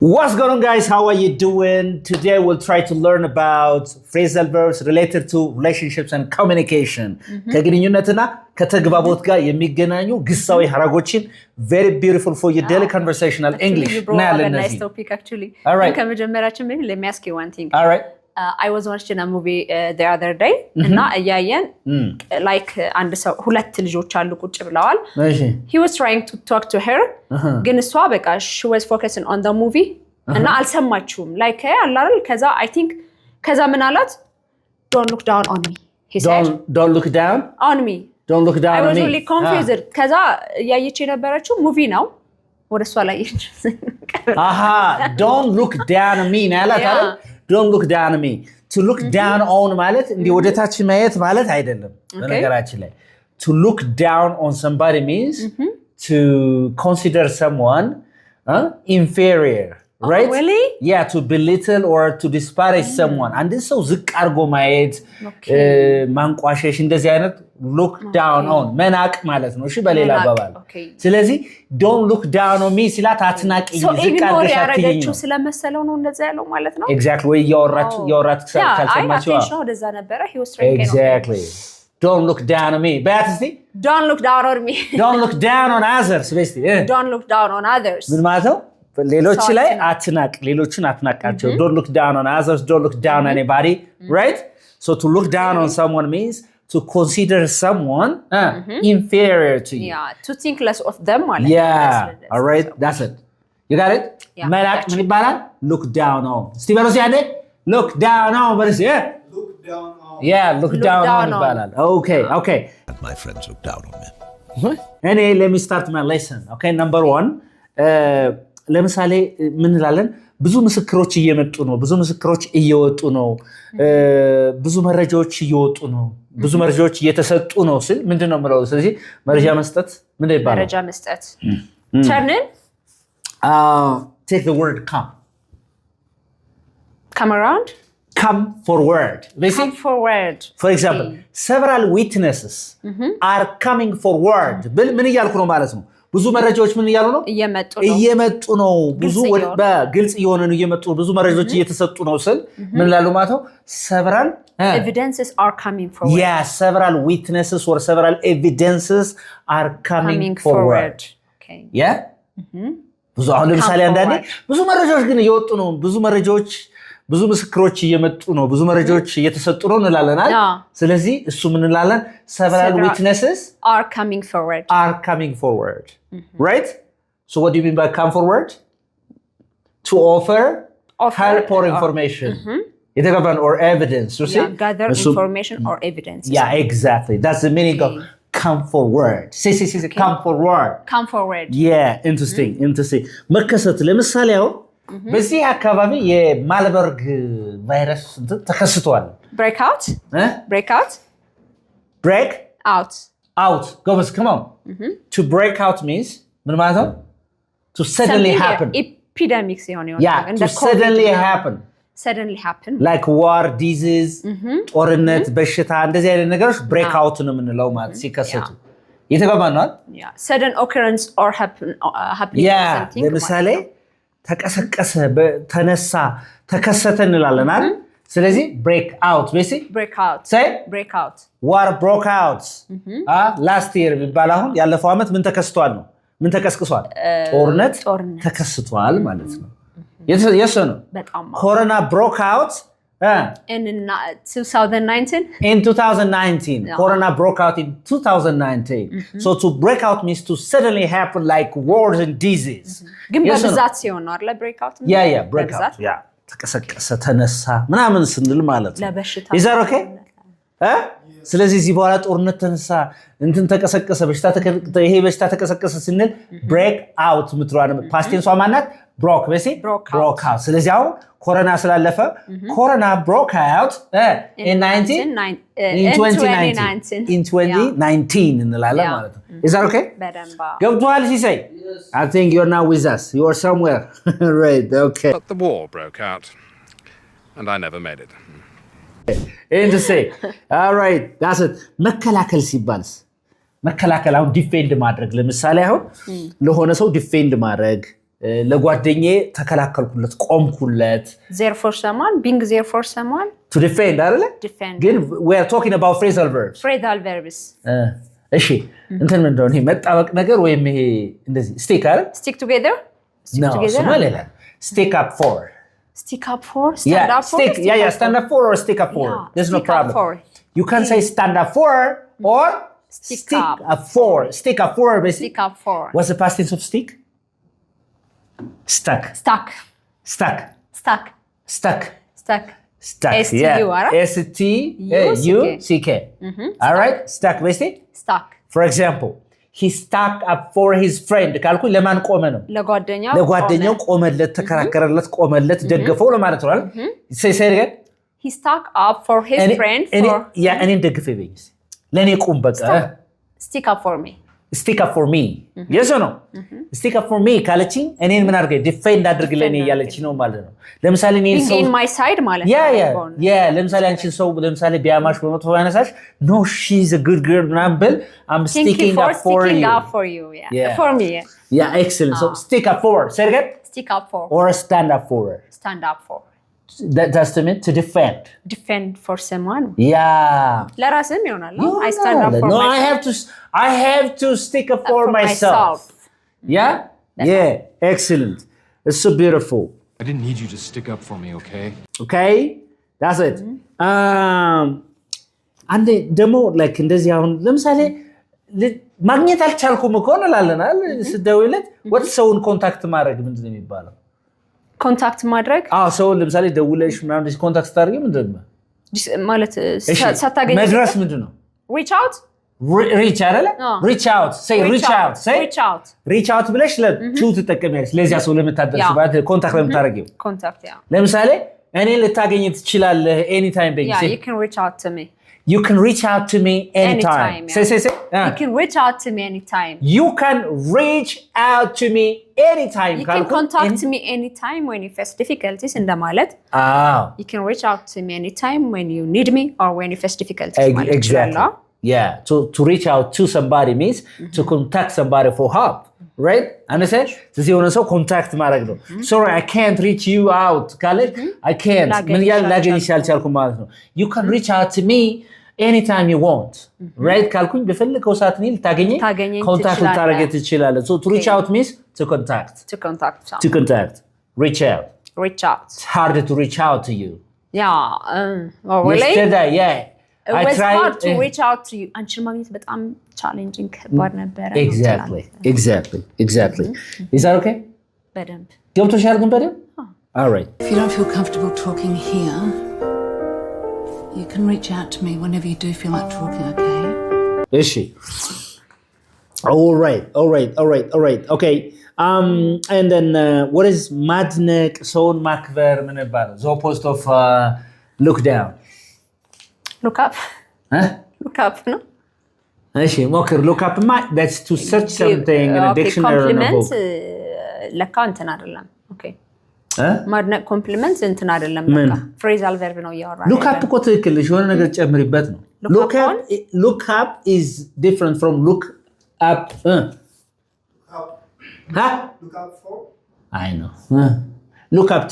What's going on, guys? How are you doing? Today we'll try to learn about phrasal verbs related to relationships and communication. ከግንኙነትና ከተግባቦት ጋር የሚገናኙ ግሳዊ ሐረጎችን very beautiful for your daily conversational English. Nice topic actually. All right. Let me ask you one thing. All right. I was watching a movie the other day እና እያየን like አንድ ሰው ሁለት ልጆች አሉ ቁጭ ብለዋል he was trying to talk to her ግን እሷ በቃ she was focusing on the movie እና አልሰማችውም like አላል ከዛ I think ከዛ ምን አላት don't look down on me he said don't look down on me don't look down on me I was really confused ከዛ እያየች የነበረችው ሙቪ ነው ወደ እሷ ላይ don't look down on me ናላት አይደል Don't look down on me. To look down on ማለት እንዲህ ወደ ታች ማየት ማለት አይደለም በነገራችን ላይ To look down on somebody means to consider someone inferior, right? Oh, really? Yeah, to belittle or to disparage someone. And this ሰው ዝቅ አድርጎ ማየት ማንቋሸሽ እንደዚህ አይነት look down on መናቅ ማለት ነው እሺ በሌላ አባባል ስለዚህ don't look down on me ሲላት አትናቂኝ ዝቅ አድርገሽ አትይኝ ነው ስለመሰለው ነው እንደዛ ያለው ማለት ነው Exactly ወይ ያወራት ካልሰማችሁ አይ ነበረ he was trying Exactly Don't look down on me but see Don't look down on me Don't look down on others basically Don't look down on others ምን ማለት ነው ሌሎች ላይ አትናቅ ሌሎችን አትናቃቸው Don't look down on others Don't look down on anybody right So to look down on someone means to consider someone inferior to you. Yeah, to think less of them. Yeah, all right, that's it. You got it? Yeah. Malak, look down on. Steve, look down on. What is it? Look down on. Yeah, look down on. Okay. My friends look down on me. Anyway, let me start my lesson. Okay, number one. ለምሳሌ ምን እንላለን ብዙ ምስክሮች እየመጡ ነው ብዙ ምስክሮች እየወጡ ነው ብዙ መረጃዎች እየወጡ ነው ብዙ መረጃዎች እየተሰጡ ነው ስል ምንድነው ማለት ስለዚህ መረጃ መስጠት ምን ይባላል መረጃ መስጠት turn in take the word come around come forward come forward for example several witnesses are coming forward ምን ይያልኩ ነው ማለት ነው ብዙ መረጃዎች ምን ይያሉ ነው እየመጡ ነው ብዙ በግልጽ እየሆነ ነው እየመጡ ብዙ መረጃዎች እየተሰጡ ነው ስል ምን ላሉ ማለት ነው several evidences are coming forward Yeah several witnesses or several evidences are coming forward Okay Yeah ብዙ አሁን ለምሳሌ አንዳንዴ ብዙ መረጃዎች ግን እየወጡ ነው ብዙ መረጃዎች ብዙ ምስክሮች እየመጡ ነው ብዙ መረጃዎች እየተሰጡ ነው እንላለናል ስለዚህ እሱ ምን እንላለን several witnesses are coming forward right so what do you mean by come forward to offer help or information or evidence you see gather information or evidence Yeah exactly that's the meaning of come forward see come forward Yeah interesting መከሰት ለምሳሌ አሁን በዚህ አካባቢ የማልበርግ ቫይረስ ተከስቷል break out go on come on to break out means ምን ማለት ነው to suddenly happen epidemics to suddenly happen like war disease ጦርነት በሽታ እንደዚህ አይነት ነገሮች break out ነው የምንለው ማለት ሲከሰቱ የተገባናል sudden occurrence or happening something ለምሳሌ ተቀሰቀሰ ተነሳ ተከሰተ እንላለን አይደል ስለዚህ break out say break out war broke out last year ቢባል አሁን ያለፈው አመት ምን ተከስቷል ነው ምን ተቀስቅሷል ጦርነት ተከስቷል ማለት ነው የሰው ነው corona broke out in 2019 corona broke out in 2019 so to break out means to suddenly happen like wars and disease ግን በብዛት ሲሆን ነው አይደል break out break out ተቀሰቀሰ ተነሳ ምናምን ስንል ማለት ነው ለበሽታ is that okay ስለዚህ እዚህ በኋላ ጦርነት ተነሳ እንትን ተቀሰቀሰ ይሄ በሽታ ተቀሰቀሰ ስንል break out ምትሯን past tense ማናት broke out ስለዚህ አሁን ኮሮና ስላለፈ ኮሮና broke out in 2019 እንላለን ማለት ነው is that okay በደንብ ገብቷል ሲሳይ I think you're now with us you are somewhere right okay But the war broke out and I never made it Interesting all right that's it መከላከል ሲባልስ መከላከል አሁን ዲፌንድ ማድረግ ለምሳሌ አሁን ለሆነ ሰው ዲፌንድ ማድረግ ለጓደኛዬ ተከላከልኩለት ቆምኩለት there for someone being there for someone to defend አይደለ defend ግን we are talking about phrasal verbs እሺ እንትን ምንድነው ይሄ መጣበቅ ነገር ወይም ይሄ እንደዚህ stick አይደል stick together stick up for stick up for stand up for stand up for or stick up for there's no problem you can say stand up for or stick up for basically stick up for what's the past tense of stick stuck S-T-U, S-T-U-C-K. All right? Stuck, basically? Stuck. For example, he stuck up for his friend. ካልኩ ለማን ቆመ ነው? ለጓደኛው ቆመለት፣ ተከራከረለት፣ ቆመለት፣ ደገፈው ለማለት ነው አይደል? say again. He stuck up for his friend for እኔን ደግፈኝ በይኝ። ለኔ ቁም በቃ። Stick up for me. Stick up for me. Yes or no? Stick up for me ካለችኝ እኔን ምን አድርገኝ ዲፌንድ አድርግልኝ እያለችኝ ነው ማለት ነው። ለምሳሌ እኔ ሰው in my side ማለት ነው። ለምሳሌ አንቺን ሰው ለምሳሌ ቢያማሽ በመጥፎ ያነሳሽ no she's a good girl ምናምን ብል I'm sticking up for you. For me. Yeah, excellent. So stick up for. Say it again. Stick up for. Or stand up for. Stand up for. That's to mean to defend. Defend for someone. Yeah. ለራስም ይሆናል። I stand up for myself. myself. I have to stick up for myself. Yeah? Yeah, excellent. It's so beautiful. I didn't need you to stick up for me, okay? Okay? That's it. And ደግሞ like እንደዚህ አሁን ለምሳሌ ማግኘት አልቻልኩም እኮ እንላለናል ስደውይለት ወጥ ሰውን ኮንታክት ማድረግ ምንድን ነው የሚባለው? ኮንታክት ማድረግ ሰውን ለምሳሌ ደውለሽ ምናምን ኮንታክት ታደርጊ ምንድን ነው ማለት ሳታገኝ መድረስ ምንድን ነው? reach out reach አይደለ? reach out say reach out ብለሽ ለቱ ትጠቀሚያለሽ ለዚያ ሰው ለምታደርሽባት ኮንታክት ለምታደርጊው ኮንታክት ለምሳሌ እኔ ልታገኝ ትችላለህ anytime በይ you can reach out to me You can reach out to me anytime. Say. You can reach out to me anytime. You can reach out to me anytime. You can contact me anytime when you face difficulties in the mallet. You can reach out to me anytime when you need me or when you face difficulties. Exactly. Yeah. To reach out to somebody means to contact somebody for help. Right? Understand? ስለዚህ የሆነ ሰው ኮንታክት ማድረግ ነው። Sorry, I can't reach you out. ካለች I can't. ምን ያህል ላገኝሽ አልቻልኩም ማለት ነው። You can reach out to me anytime you want. Right? ካልኩኝ በፈለከው ሰዓት እኔ ልታገኘኝ ኮንታክት ልታደርገኝ ትችላለህ። So to reach out means to contact. Reach out. It's harder to reach out to you. Yeah. Really? Yesterday, yeah. It was hard to reach out to you. አንቺን ማግኘት በጣም challenging ከባድ ነበር። Exactly. Is that okay? በደንብ ገብቶሻል ግን በደንብ? All right. If you don't feel comfortable talking here, you can reach out to me whenever you do feel like talking, okay? Is she? All right. Okay. And then what is ማድነቅ ሰውን ማክበር ምን ይባላል? The opposite of look down. Look up. Look up, no? እሺ ሞክር look up that's to search something in a dictionary or a book. ለካ እንትን አይደለም። Okay. ማድነቅ ኮምፕሊመንት እንትን አይደለም ለካ phrasal verb ነው ያወራው። look up እኮ ትክክል የሆነ ነገር ጨምሪበት ነው። Look up is different from look up. Look up for? I know. Look up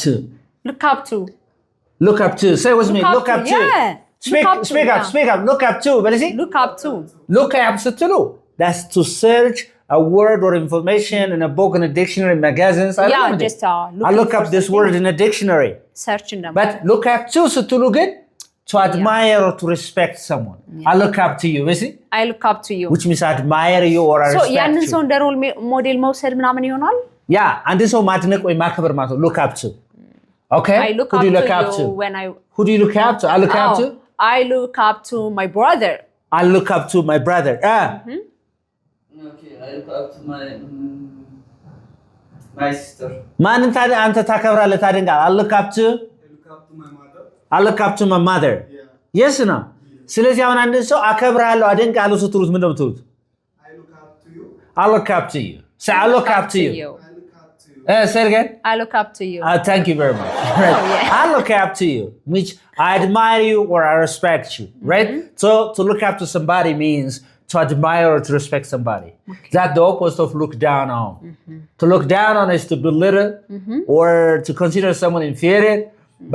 to. Say with me. Look up to. Yeah. Speak up. Look up to. What is it? Look up to. Look up to. That's to search a word or information in a book, in a dictionary, magazines. Just I look up this word in a dictionary. Search in them. But look up to, so to look at, to admire or to respect someone. I look up to you, is it? I look up to you. Which means I admire you or I respect you. So ያንን ሰው እንደ ሮል ሞዴል መውሰድ ምናምን ይሆናል? Yeah, አንድ ሰው ማድነቅ ወይ ማክበር ማለት ነው። Look up to. Okay? I look Who up do you look to up to? when Who do you look up to? I look up to? I look up to my brother. I look up to my brother. Okay, I look up to my sister. ማንን ታዲያ አንተ ታከብራለህ ታደንቃ? I look up to my mother. I look up to my mother. Yes ነው። ስለዚህ አሁን አንድ ሰው አከብራለሁ አደንቃለሁ ስትሉት ምን እንደምትሉት? I look up to you. I look up to you. Say I look up to you. I look up to you. Say it again. I look up to you. Thank you very much. Right. I look up to you, which I admire you or I respect you, right? So to look up to somebody means to admire or to respect somebody. That's the opposite of look down on. To look down on is to belittle or to consider someone inferior,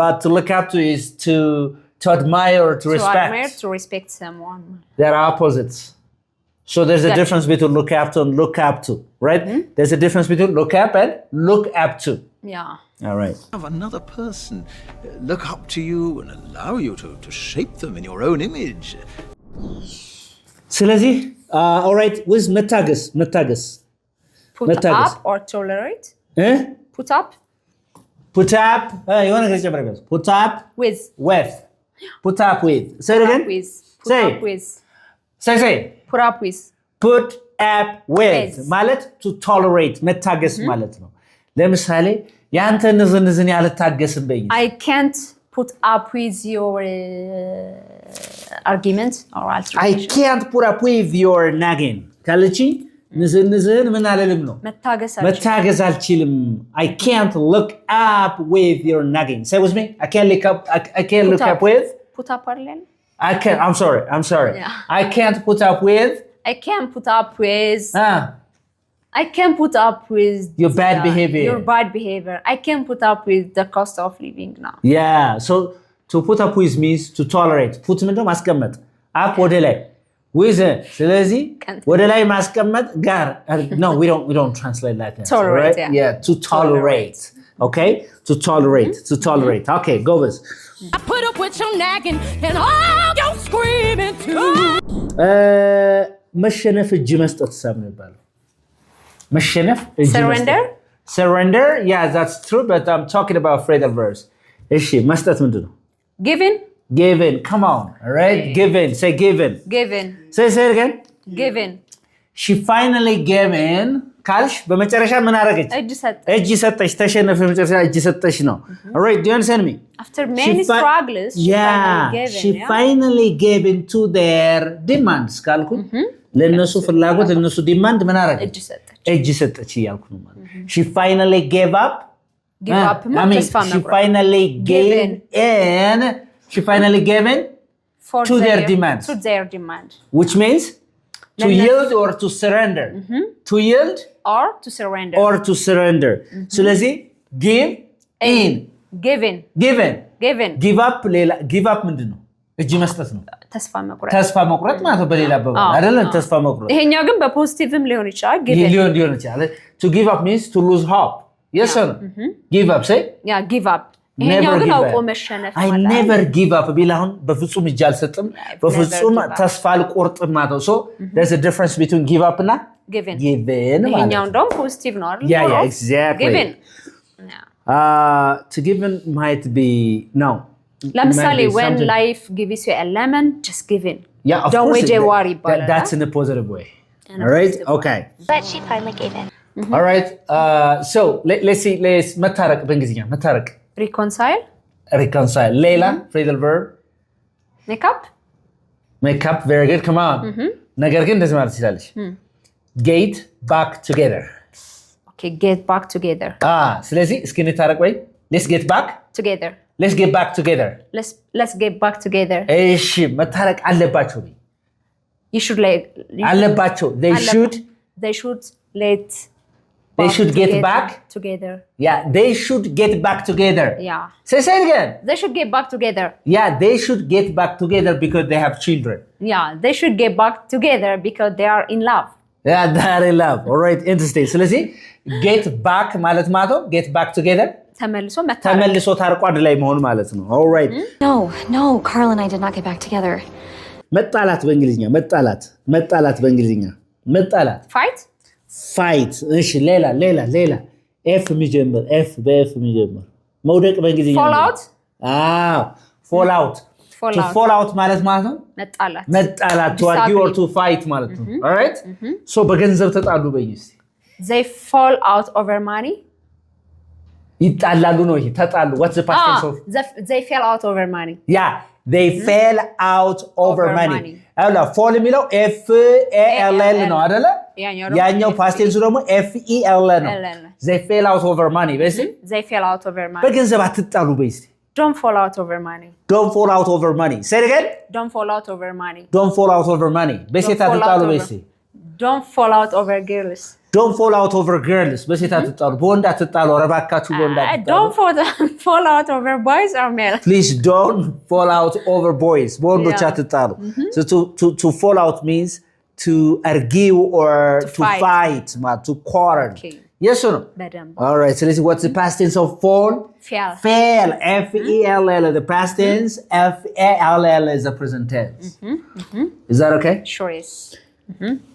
but to look up to is to admire or to respect. To admire, to respect someone. They're opposites. So there's a difference between look up to and look up to, right? There's a difference between look up and look up to. Yeah. All right. Have another person look up to you and allow you to shape them in your own image. ስለዚህ all right, with መታገስ Put up or tolerate? Put up? Put up የሆነ ነገር ጨምረበት. Put up with. Put up with. Say it again. Put up with. Say. Put up with. Put up with ማለት to tolerate መታገስ ማለት ነው። ለምሳሌ ያንተ ንዝንዝን ያልታገስም በይ I can't put up with your argument or I can't put up with your nagging ካለች ንዝንዝን ምን አለልም ነው መታገስ አልችልም I can't look up with your nagging. Say with me. I can't look up with put up አይደለም I'm sorry. Yeah. I can't put up with I can't put up with I can't put up with your bad behavior. Your bad behavior. I can't put up with the cost of living now. Yeah. So to put up with means to tolerate. Put ምንድነው ማስቀመጥ up ወደ ላይ with ስለዚህ ወደ ላይ ማስቀመጥ ጋር no we don't translate like that. Tolerate, right? Yeah, to tolerate. Okay? To tolerate. Okay, go with. I put up with your nagging and all your screaming too. መሸነፍ እጅ መስጠት ሳምን ይባላል። መሸነፍ surrender, yeah, that's true, but I'm talking about phrasal verbs. እሺ መስጠት ምንድነው? Given, come on, all right? Say given. Say it again. Given. She finally given ካልሽ በመጨረሻ ምን አደረገች? እጅ ሰጠች። ተሸነፈ በመጨረሻ እጅ ሰጠች ነው። all right, do you understand me? After many struggles, she finally gave in to their demands ካልኩ ለነሱ ፍላጎት ለነሱ ዲማንድ ምን አደረገች? እጅ ሰጠች እያልኩ ነው ማለት she finally gave up she finally gave in to their demands which means to yield or to surrender to yield or to surrender ስለዚህ give up ምንድነው? እጅ መስጠት ነው። ተስፋ መቁረጥ ማለት በሌላ አባባል አይደለም። ተስፋ መቁረጥ ይሄኛው ግን በፖዚቲቭም ሊሆን ይችላል። ሊሆን ይችላል። to give up means to lose hope. Yes or no? give up say give up ይሄኛው ግን አውቆ መሸነፍ ማለት I never give up ቢላሁን በፍጹም እጅ አልሰጥም በፍጹም ተስፋ አልቆርጥም ማለት ነው። so there's a difference between give up እና given ይሄኛው እንደውም ፖዚቲቭ ነው አይደል? yeah exactly given to given might be no ለምሳሌ when life gives you a lemon just give in. Yeah, of don't course. worry about it. That's in a positive way. All right? Okay. But she finally gave in. All right. So let's see. Let's መታረቅ በእንግሊዝኛ መታረቅ reconcile. ሌላ phrasal verb make up. Very good. Come on. ነገር ግን እንደዚህ ማለት ትችላለች get back together. Okay, get back together. ስለዚህ እስኪ እንታረቅ ወይ let's get back together. Let's get back together. Let's get back together. እሺ መታረቅ አለባቸው አለባቸው they should get back together. Yeah, they should get back together. Yeah. Say it again. They should get back together. Yeah, they should get back together because they have children. Yeah, they should get back together because they are in love. Yeah, they are in love. All right, interesting. ስለዚህ get back ማለት get back together ተመልሶ ታርቆ አንድ ላይ መሆን ማለት ነው። all right. No, Carl and I did not get back together. መጣላት በእንግሊዝኛ መጣላት በእንግሊዝኛ fight እሺ ሌላ f የሚጀምር በf የሚጀምር መውደቅ በእንግሊዝኛ fall out to fall out ማለት ነው መጣላት to argue or to fight ማለት ነው። all right? so በገንዘብ ተጣሉ በይስ they fall out over money ይጣላሉ ነው ይሄ ተጣሉ what's the past tense of they fell out over money yeah they fell out over money አላ fall የሚለው f a l l ነው አይደለ ያኛው past tense ደግሞ f e l ነው they fell out over money በዚህ they fell out over money በገንዘብ አትጣሉ በይስ Don't fall out over money. Don't fall out over money. Say it again. Don't fall out over money. Don't fall out over money. በሴት አትጣሉ በሲ Don't fall out over girls. Don't fall out over girls. በሴት አትጣሉ በወንድ አትጣሉ ረባካችሁ በወንድ አትጣሉ Don't fall out over boys or male. Please don't fall out over boys. በወንዶች አትጣሉ. So to fall out means to argue or to fight, to quarrel. Okay. Yes or no? በደንብ All right. So listen, what's the past tense of fall? Fail. Fail. F-E-L-L. The past tense. F-A-L-L is the present tense. Is that okay? Sure is.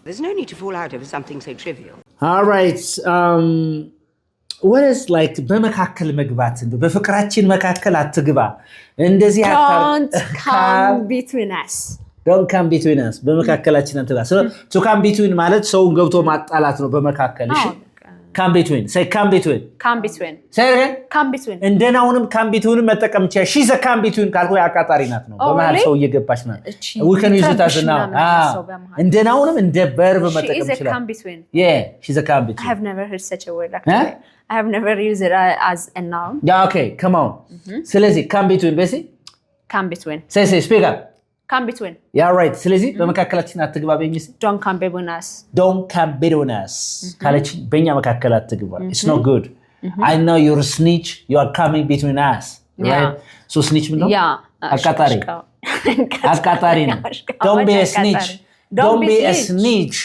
There's no need to fall out over something so trivial. All right. What is like በመካከል መግባት በፍቅራችን መካከል አትግባ እንደዚህ Don't come between us. Don't come between us. በመካከላችን አትግባ. So come between ማለት ሰውን ገብቶ ማጣላት ነው በመካከል እሺ Come between. Say come between. Come between. Say it again. Come between. እንደናውንም come between መጠቀም ይችላል. She's a come between ካልኩ ያቃጣሪ ናት ነው በመሃል ሰው እየገባች ናት We can use it as a noun. እንደናውንም እንደ verb መጠቀም ይችላል. She is a come between. Yeah, she's a come between. I have never heard such a word actually. I have never used it as a noun. Yeah, okay, come on. ስለዚህ come between በሲ Come between. Say speak up. Come between. Yeah, right. ስለዚህ በመካከላችን አትግባ በእንግሊዝ Don't come between us. Don't come between us. ካለች በእኛ መካከል አትግባ. It's not good. I know you're a snitch. You are coming between us. Right? So snitch ምንድነው? አቃጣሪ. አቃጣሪ ነው. Don't be a snitch. Don't be a snitch.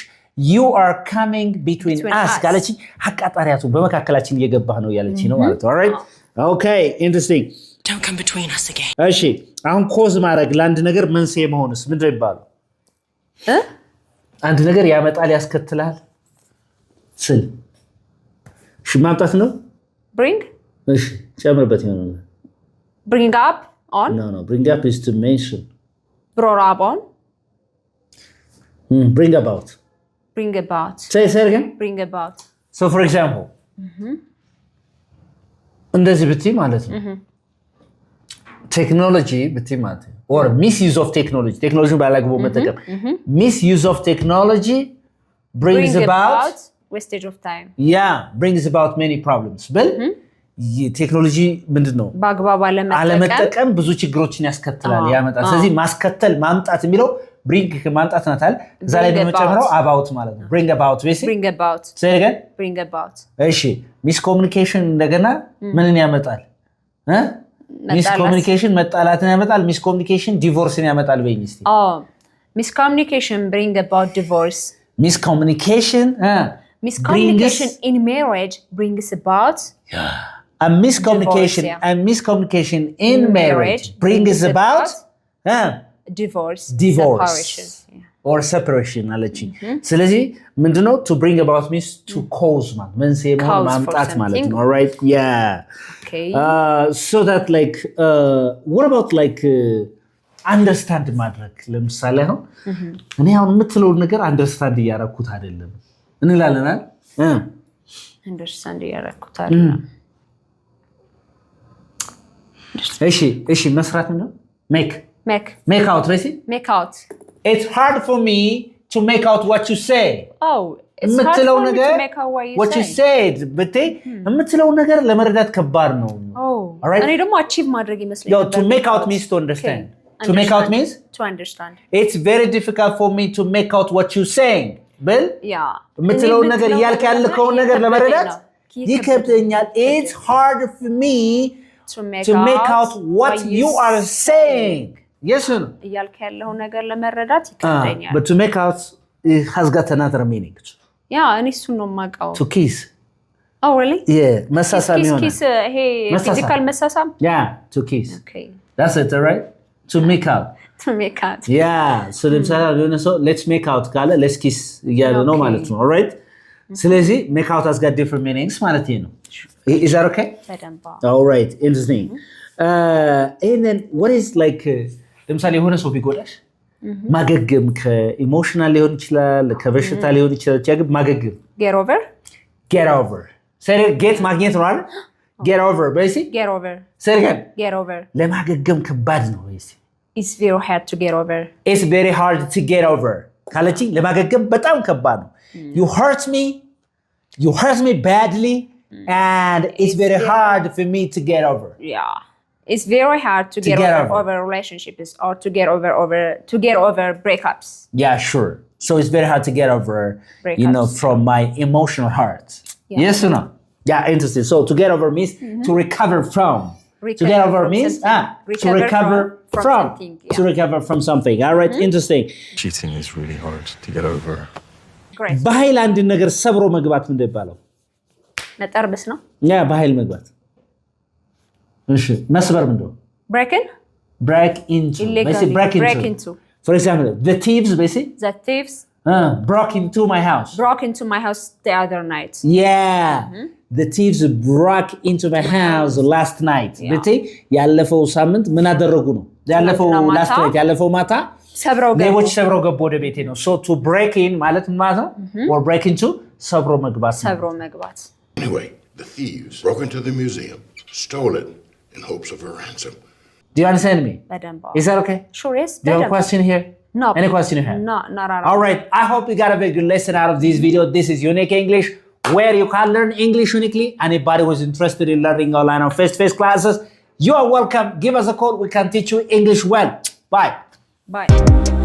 You are coming between us. ካለች አቃጣሪያቱ በመካከላችን እየገባህ ነው ያለች ነው ማለት ነው. All right? Okay, interesting. Don't come between us again. እሺ አሁን ኮዝ ማድረግ ለአንድ ነገር መንስኤ መሆንስ ምንድነው ይባላል? አንድ ነገር ያመጣል ያስከትላል ስል እሺ ማምጣት ነው Bring? እሺ ጨምርበት ይሆናል Bring up on? No, bring up is to mention. Brought up on? Bring about. Bring about. Say it again. Bring about. So for example እንደዚህ ብትይ ማለት ነው ቴክኖሎጂ ብትይ ማለት ነው or misuse of technology ባላግቦ መጠቀም misuse of technology brings about wastage of time. Yeah, brings about many problems. ብል ቴክኖሎጂ ምንድነው በአግባቡ አለመጠቀም ብዙ ችግሮችን ያስከትላል ያመጣል ስለዚህ ማስከተል ማምጣት የሚለው bring ማምጣት ናታል እዛ ላይ በመጨመረው about ማለት ነው bring about basically bring about say it again bring about እሺ miscommunication እንደገና ምንን ያመጣል miscommunication መጣላትን ያመጣል miscommunication divorceን ያመጣል በእንግሊዝ miscommunication bring about divorce miscommunication in marriage brings about a miscommunication in marriage brings about divorce separation or separation አለችኝ ስለዚህ ምንድነው to bring about means to cause ማለት መንስኤ ማምጣት ማለት ነው all right yeah okay so that like what about like understand ማድረግ ለምሳሌ አሁን እኔ አሁን የምትለው ነገር understand እያደረኩት አይደለም እንላለን understand እያደረኩት አይደለም እሺ መስራት ነው make out basically make out it's hard for me to make out what you say it's hard for me to make out what you said but የምትለው ነገር ለመረዳት ከባድ ነው እኔ ደግሞ achieve ማድረግ ይመስለኛል to make out means to understand to make out means to understand it's very difficult for me to make out what you saying ብል የምትለው ነገር ያልከ ያልከው ነገር ለመረዳት ይከብደኛል it's hard for me to make out what you are saying yes or no ያልከ ያለው ነገር ለመረዳት ይከብደኛል but to make out it has got another meaning እኔ እሱን ነው የማውቀው to kiss oh really yeah መሳሳም ይሆናል kiss ይሄ physical መሳሳም yeah to kiss okay that's it all right to make out yeah so ለምሳሌ የሆነ ሰው let's make out ካለ let's kiss እያለ ነው ማለት ነው all right ስለዚህ make out has got different meanings ማለት ነው is that okay all right interesting and then what is like ለምሳሌ የሆነ ሰው ቢጎዳሽ ማገገም ከኢሞሽናል ሊሆን ይችላል ከበሽታ ሊሆን ይችላል ያግብ ማገገም get over say get ማግኘት ነው አይደል get over basically get over say again get over ለማገገም ከባድ ነው basically it's very hard to get over it's very hard to get over ካለችኝ ለማገገም በጣም ከባድ ነው you hurt me badly and it's very hard for me to get over It's very hard to get over relationships or to get over breakups. Yeah, sure. So it's very hard to get over, breakups. from my emotional heart. Yeah. Yes or no? Yeah, interesting. So to get over means to recover from. To get over means to recover from. something, yeah. To recover from something. All right, interesting. Cheating is really hard to get over. Great. በኃይል አንድ ነገር ሰብሮ መግባት ምንድን ይባላል? መጠርበስ ነው። ያ በኃይል መግባት። እሺ መስበር ምንድን ነው? break into. Illegally. Break Break into. For example, the thieves basically The thieves broke into my house. broke into my house the other night. Yeah. The thieves broke into my house last night. በቲ ያለፈው ሳምንት ምን አደረጉ ነው? ያለፈው last night ያለፈው ማታ ሌቦች ሰብረው ገቡ ወደ ቤቴ ነው። So to break in ማለት ምን ማለት ነው? Or break into ሰብሮ መግባት። Anyway, the thieves broke into the museum, stole it in hopes of a ransom. Do you understand me? በደንብ Is that okay? Sure, yes. Do you have a question here? No. Any question you have? No, not at all. All right. I hope you got a very good lesson out of this video. This is Unique English, where you can learn English uniquely. Anybody who's interested in learning online or face-to-face classes, you are welcome. Give us a call. We can teach you English well. Bye. Bye.